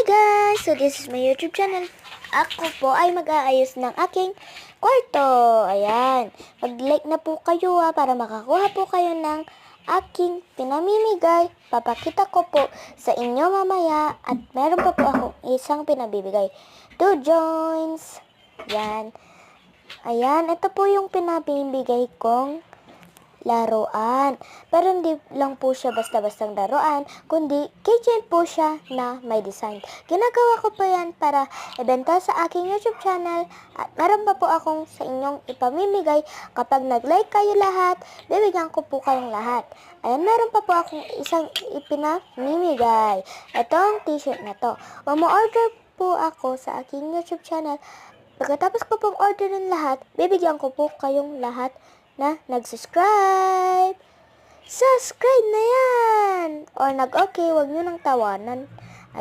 guys! So this is my YouTube channel. Ako po ay mag-aayos ng aking kwarto. Ayan. Mag-like na po kayo para makakuha po kayo ng aking pinamimigay. Papakita ko po sa inyo mamaya at meron pa po akong isang pinabibigay. 2 joints. Ayan. Ayan. Ito po yung pinabibigay kong laruan. Pero hindi lang po siya basta-bastang laruan, kundi keychain po siya na may design. Ginagawa ko po yan para ibenta sa aking YouTube channel at meron pa po akong sa inyong ipamimigay. Kapag nag-like kayo lahat, bibigyan ko po kayong lahat. Ayan, meron pa po akong isang ipinamimigay. Itong t-shirt na to. Order po ako sa aking YouTube channel. Pagkatapos ko pong orderin lahat, bibigyan ko po kayong lahat na nag-subscribe. Subscribe na yan! Or nag-okay, wag nyo nang tawanan.